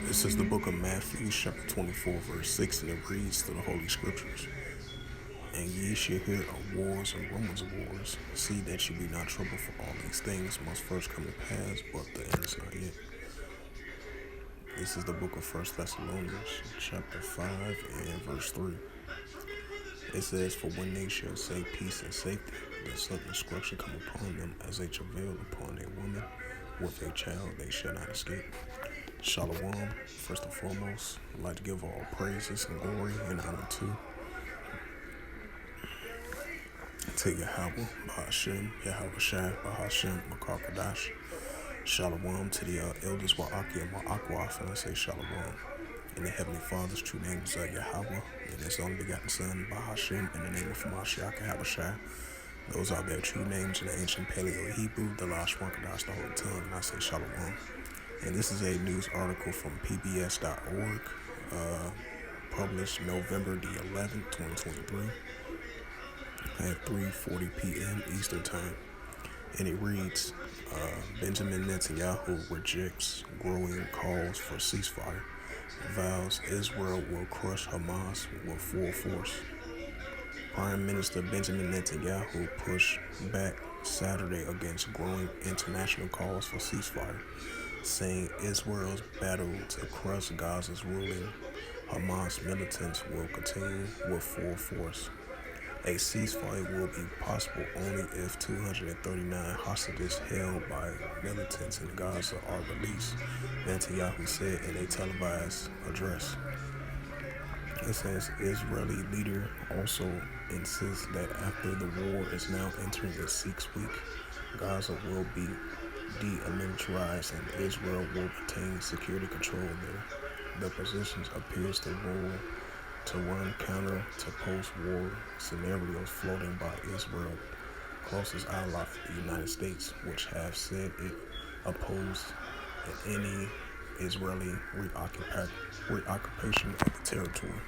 This is the book of Matthew, chapter 24, verse 6, and it reads to the Holy Scriptures. And ye shall hear of wars and rumors of wars. See that ye be not troubled, for all these things must first come to pass, but the end is not yet. This is the book of First Thessalonians, chapter 5, and verse 3. It says, For when they shall say peace and safety, then sudden destruction come upon them, as a travail upon a woman with a child, they shall not escape. Shalom. First and foremost, I'd like to give all praises and glory and honor to Yahweh, Bahashem, Yahweh Shai, Bahashem, Makar Shalom to the elders, Wa'aki and Ma'akwa, and I say Shalom. In the Heavenly Father's true name is Yahweh, and His only begotten Son, Bahashem, in the name of Mashiach, Yahweh Shai. Those are their true names in the ancient Paleo Hebrew, the Lash Wankadash, the Holy Tongue, and I say Shalom. And this is a news article from pbs.org, published November the 11th, 2023, at 3:40 p.m. Eastern Time. And it reads, Benjamin Netanyahu rejects growing calls for ceasefire, vows Israel will crush Hamas with full force. Prime Minister Benjamin Netanyahu pushed back Saturday against growing international calls for ceasefire, saying Israel's battle to crush Gaza's ruling Hamas militants will continue with full force. A ceasefire will be possible only if 239 hostages held by militants in Gaza are released, Netanyahu said in a televised address. It says Israeli leader also insists that after the war is now entering its 6th week, Gaza will be demilitarized and Israel will retain security control there. The position appears to run counter to post-war scenarios floating by Israel's closest ally, the United States, which have said it opposed any Israeli reoccupation of the territory.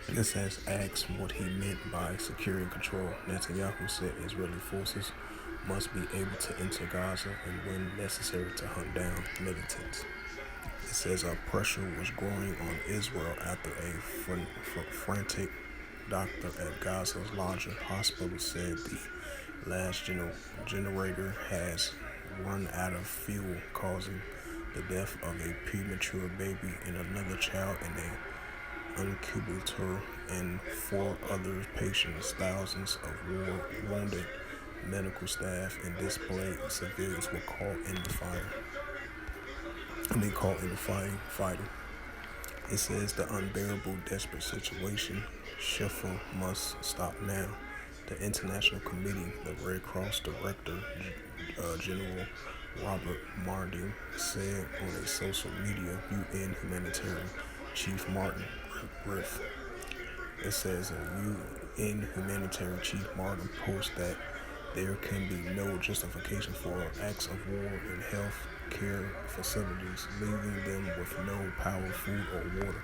It says asked what he meant by security control. Netanyahu said Israeli forces must be able to enter Gaza and when necessary to hunt down militants. It says pressure was growing on Israel after a frantic doctor at Gaza's larger hospital said the last generator has run out of fuel, causing the death of a premature baby and another child in an incubator and 4 other patients. Thousands of wounded medical staff and displaced civilians were caught in the fire. Fighting. It says the unbearable, desperate situation. Schiffer must stop now. The International Committee, the Red Cross Director General Robert Mardin said on a social media UN humanitarian chief Martin Griff. It says UN humanitarian chief Martin posts that there can be no justification for acts of war in health care facilities, leaving them with no power, food, or water.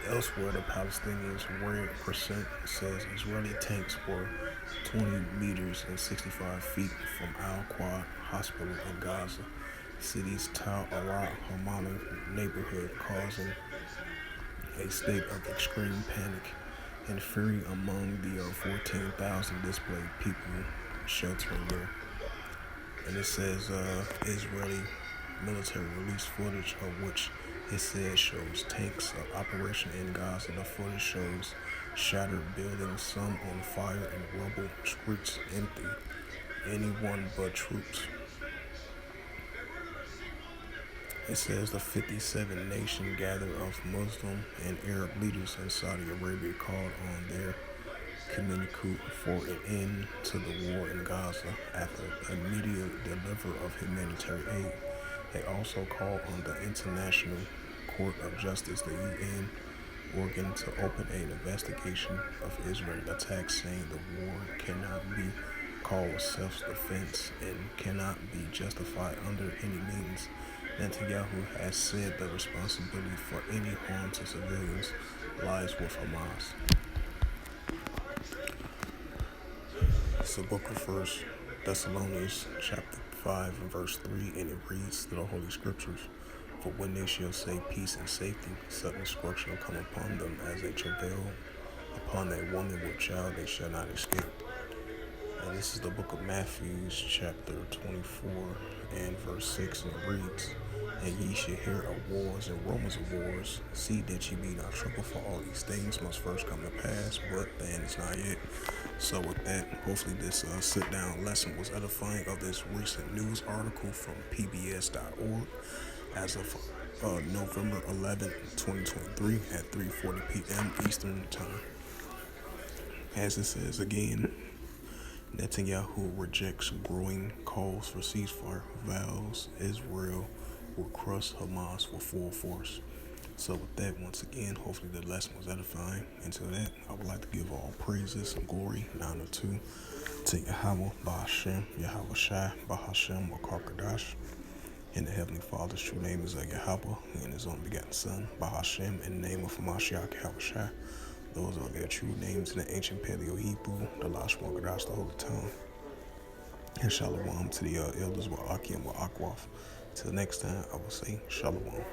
Elsewhere, the Palestinians' Red Crescent says Israeli tanks were 20 meters and 65 feet from Al-Quad Hospital in Gaza City's Tal Hamana neighborhood, causing a state of extreme panic and fury among the 14,000 displaced people sheltering there. And it says Israeli military released footage of which it says shows tanks of operation in Gaza. The footage shows shattered buildings, some on fire and rubble, streets empty, anyone but troops. It says the 57-nation gather of Muslim and Arab leaders in Saudi Arabia called on their communique for an end to the war in Gaza after immediate delivery of humanitarian aid. They also call on the International Court of Justice, the UN organ, to open an investigation of Israeli attacks, saying the war cannot be called self-defense and cannot be justified under any means. Netanyahu has said the responsibility for any harm to civilians lies with Hamas. It's the book of First Thessalonians, chapter 5 and verse 3, and it reads to the Holy Scriptures, "For when they shall say peace and safety, sudden destruction will come upon them as a travail upon a woman with child, they shall not escape." And this is the book of Matthew, chapter 24 and verse 6, and it reads, "And ye shall hear of wars and rumors of wars. See that ye be not troubled, for all these things must first come to pass, but the end is not yet." So with that, hopefully this sit-down lesson was edifying of this recent news article from pbs.org as of November 11th, 2023 at 3:40 p.m. Eastern Time. As it says again, Netanyahu rejects growing calls for ceasefire, vows Israel will crush Hamas with full force. So with that, once again, hopefully the lesson was edifying. Until that, I would like to give all praises and glory and honor to Yahweh, Bahashem, Yahweh Shai, Bahashem, Wakakadash. In the Heavenly Father's true name is Yahweh, and His only begotten Son, Bahashem, in the name of Mashiach, Yahweh Shai. Those are their true names in the ancient Paleo-Hebrew, the Lashon Kodash, the Holy Tongue. And Shalom to the elders, Wa'aki and Wa'akwaf. Till next time, I will say Shalom.